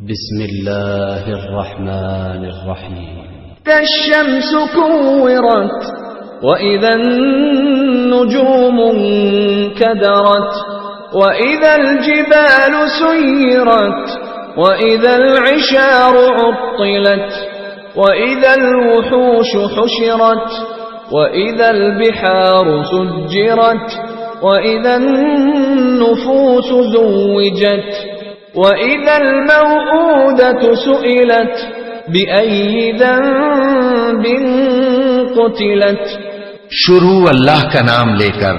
بسم الله الرحمن الرحيم إذا الشمس كورت وإذا النجوم انكدرت وإذا الجبال سيرت وإذا العشار عطلت وإذا الوحوش حشرت وإذا البحار سجرت وإذا النفوس زوجت وإذا الموءودة سئلت بأي ذنب قتلت۔ شروع اللہ کا نام لے کر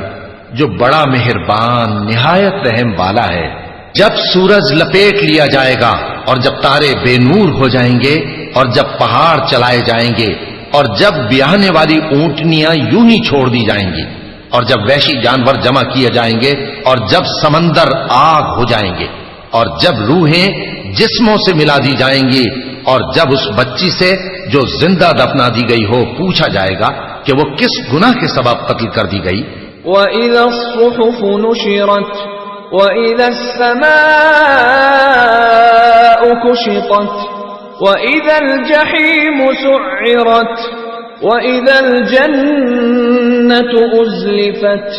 جو بڑا مہربان نہایت رحم والا ہے۔ جب سورج لپیٹ لیا جائے گا اور جب تارے بے نور ہو جائیں گے اور جب پہاڑ چلائے جائیں گے اور جب بیاہنے والی اونٹنیاں یوں ہی چھوڑ دی جائیں گی اور جب وحشی جانور جمع کیے جائیں گے اور جب سمندر آگ ہو جائیں گے اور جب روحیں جسموں سے ملا دی جائیں گی اور جب اس بچی سے جو زندہ دفنا دی گئی ہو پوچھا جائے گا کہ وہ کس گناہ کے سبب قتل کر دی گئی۔ وَإِذَا الصُّحُفُ نُشِرَتْ وَإِذَا السَّمَاءُ كُشِطَتْ وَإِذَا الْجَحِيمُ سُعِّرَتْ وَإِذَا الْجَنَّةُ أُزْلِفَتْ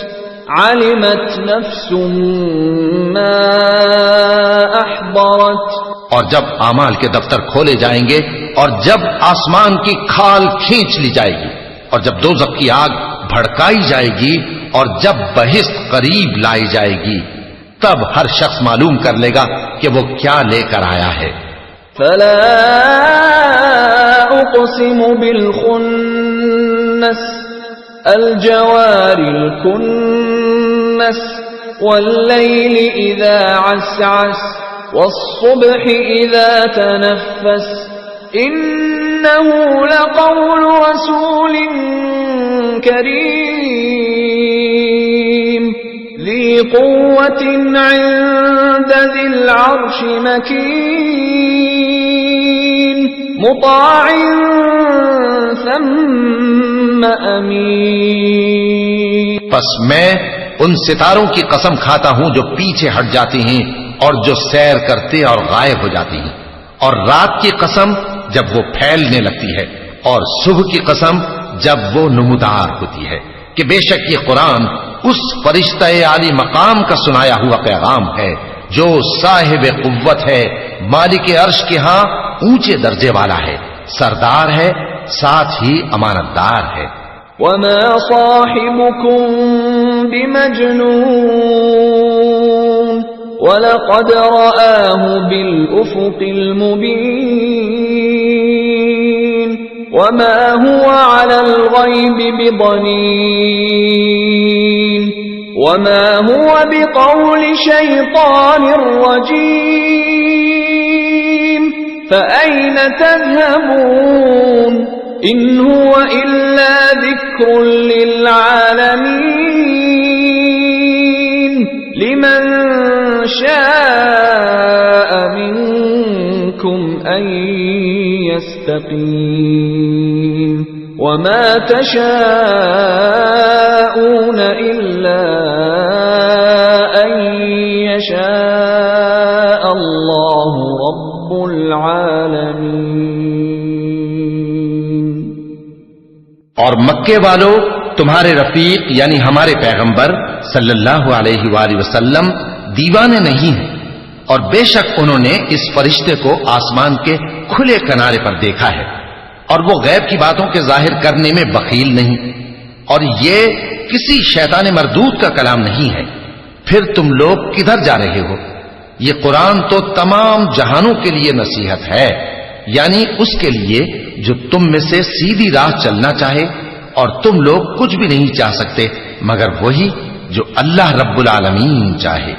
علمت نفس ما احضرت۔ اور جب اعمال کے دفتر کھولے جائیں گے اور جب آسمان کی کھال کھینچ لی جائے گی اور جب دوزخ کی آگ بھڑکائی جائے گی اور جب بہشت قریب لائی جائے گی تب ہر شخص معلوم کر لے گا کہ وہ کیا لے کر آیا ہے۔ فلا اقسم بالخنس الجوار الكنس والليل إذا عسعس والصبح إذا تنفس إنه لقول رسول كريم ذي قوة عند ذي العرش مكين مطاع ثم امین۔ پس میں ان ستاروں کی قسم کھاتا ہوں جو پیچھے ہٹ جاتی ہیں اور جو سیر کرتے اور غائب ہو جاتی ہیں، اور رات کی قسم جب وہ پھیلنے لگتی ہے، اور صبح کی قسم جب وہ نمودار ہوتی ہے کہ بے شک یہ قرآن اس فرشتہ عالی مقام کا سنایا ہوا پیغام ہے جو صاحب قوت ہے، مالک عرش کے ہاں اونچے درجے والا ہے، سردار ہے، ساتھ ہی امانت دار ہے۔ وما صاحبكم بمجنون ولقد رآه بالأفق المبين وما هو على الغيب بضنين وما هو بقول شيطان رجيم فأين تذهبون إن هو إلا ذكر للعالمين لمن شاء منكم أن يستقيم وما تشاءون إلا أن يشاء الله رب العالمين۔ اور مکے والو تمہارے رفیق یعنی ہمارے پیغمبر صلی اللہ علیہ وآلہ وسلم دیوانے نہیں ہیں، اور بے شک انہوں نے اس فرشتے کو آسمان کے کھلے کنارے پر دیکھا ہے، اور وہ غیب کی باتوں کے ظاہر کرنے میں بخیل نہیں، اور یہ کسی شیطان مردود کا کلام نہیں ہے۔ پھر تم لوگ کدھر جا رہے ہو؟ یہ قرآن تو تمام جہانوں کے لیے نصیحت ہے، یعنی اس کے لیے جو تم میں سے سیدھی راہ چلنا چاہے، اور تم لوگ کچھ بھی نہیں چاہ سکتے مگر وہی جو اللہ رب العالمین چاہے۔